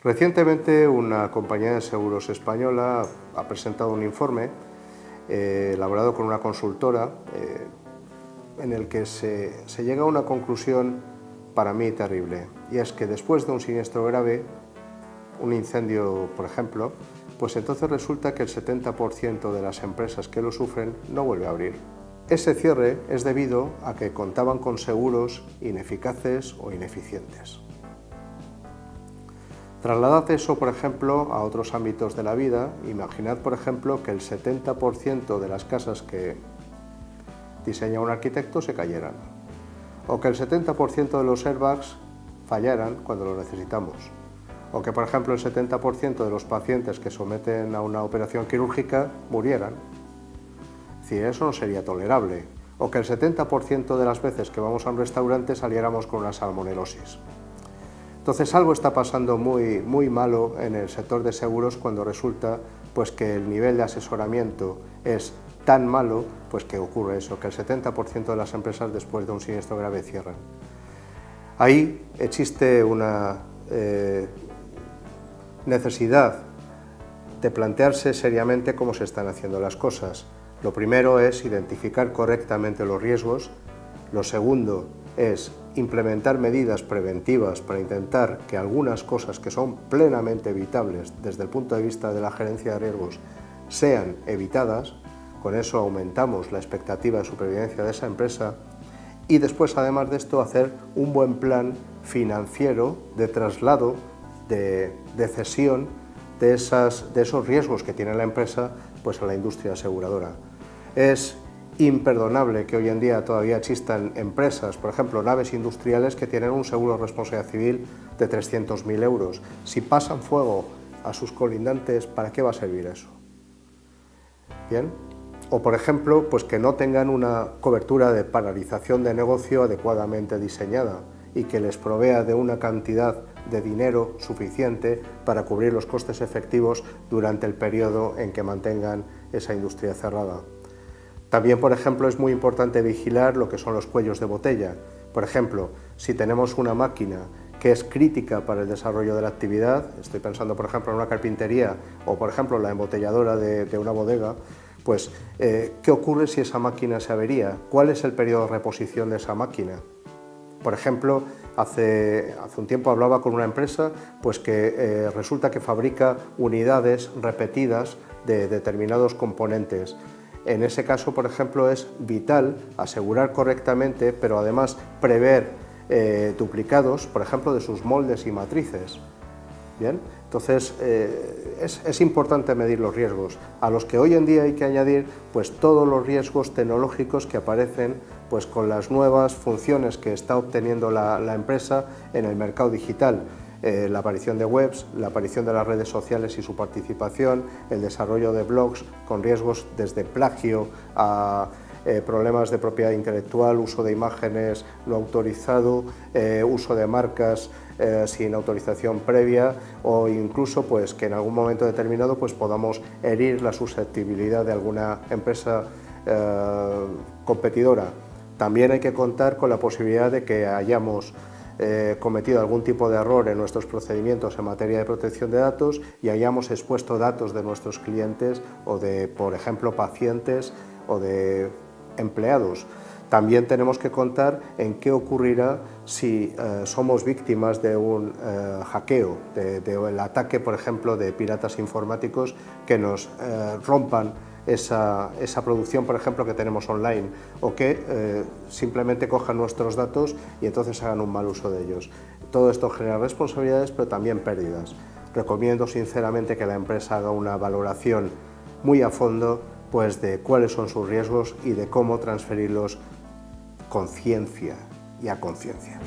Recientemente una compañía de seguros española ha presentado un informe elaborado con una consultora en el que se llega a una conclusión para mí terrible, y es que después de un siniestro grave, un incendio por ejemplo, pues entonces resulta que el 70% de las empresas que lo sufren no vuelve a abrir. Ese cierre es debido a que contaban con seguros ineficaces o ineficientes. Trasladad eso, por ejemplo, a otros ámbitos de la vida. Imaginad, por ejemplo, que el 70% de las casas que diseña un arquitecto se cayeran, o que el 70% de los airbags fallaran cuando los necesitamos, o que, por ejemplo, el 70% de los pacientes que someten a una operación quirúrgica murieran. Es decir, eso no sería tolerable. O que el 70% de las veces que vamos a un restaurante saliéramos con una salmonelosis. Entonces algo está pasando muy malo en el sector de seguros cuando resulta pues, que el nivel de asesoramiento es tan malo pues, que ocurre eso, que el 70% de las empresas después de un siniestro grave cierran. Ahí existe una necesidad de plantearse seriamente cómo se están haciendo las cosas. Lo primero es identificar correctamente los riesgos. Lo segundo es implementar medidas preventivas para intentar que algunas cosas que son plenamente evitables desde el punto de vista de la gerencia de riesgos sean evitadas. Con eso aumentamos la expectativa de supervivencia de esa empresa y después, además de esto, hacer un buen plan financiero de traslado, de cesión de esos riesgos que tiene la empresa pues, a la industria aseguradora. Es imperdonable que hoy en día todavía existan empresas, por ejemplo, naves industriales que tienen un seguro de responsabilidad civil de 300.000 euros. Si pasan fuego a sus colindantes, ¿para qué va a servir eso? Bien. O, por ejemplo, pues que no tengan una cobertura de paralización de negocio adecuadamente diseñada y que les provea de una cantidad de dinero suficiente para cubrir los costes efectivos durante el periodo en que mantengan esa industria cerrada. También, por ejemplo, es muy importante vigilar lo que son los cuellos de botella. Por ejemplo, si tenemos una máquina que es crítica para el desarrollo de la actividad, estoy pensando, por ejemplo, en una carpintería o, por ejemplo, la embotelladora de una bodega, pues, ¿qué ocurre si esa máquina se avería? ¿Cuál es el periodo de reposición de esa máquina? Por ejemplo, hace un tiempo hablaba con una empresa pues que resulta que fabrica unidades repetidas de determinados componentes. En ese caso, por ejemplo, es vital asegurar correctamente, pero además prever duplicados, por ejemplo, de sus moldes y matrices. Bien, entonces es importante medir los riesgos, a los que hoy en día hay que añadir pues, todos los riesgos tecnológicos que aparecen pues, con las nuevas funciones que está obteniendo la empresa en el mercado digital. La aparición de webs, la aparición de las redes sociales y su participación, el desarrollo de blogs con riesgos desde plagio a problemas de propiedad intelectual, uso de imágenes no autorizado, uso de marcas sin autorización previa o incluso pues, que en algún momento determinado pues, podamos herir la susceptibilidad de alguna empresa competidora. También hay que contar con la posibilidad de que hayamos cometido algún tipo de error en nuestros procedimientos en materia de protección de datos y hayamos expuesto datos de nuestros clientes o de, por ejemplo, pacientes o de empleados. También tenemos que contar en qué ocurrirá si somos víctimas de un hackeo, del ataque, por ejemplo, de piratas informáticos que nos rompan esa producción, por ejemplo, que tenemos online, o que simplemente cojan nuestros datos y entonces hagan un mal uso de ellos. Todo esto genera responsabilidades, pero también pérdidas. Recomiendo sinceramente que la empresa haga una valoración muy a fondo pues, de cuáles son sus riesgos y de cómo transferirlos con ciencia y a conciencia.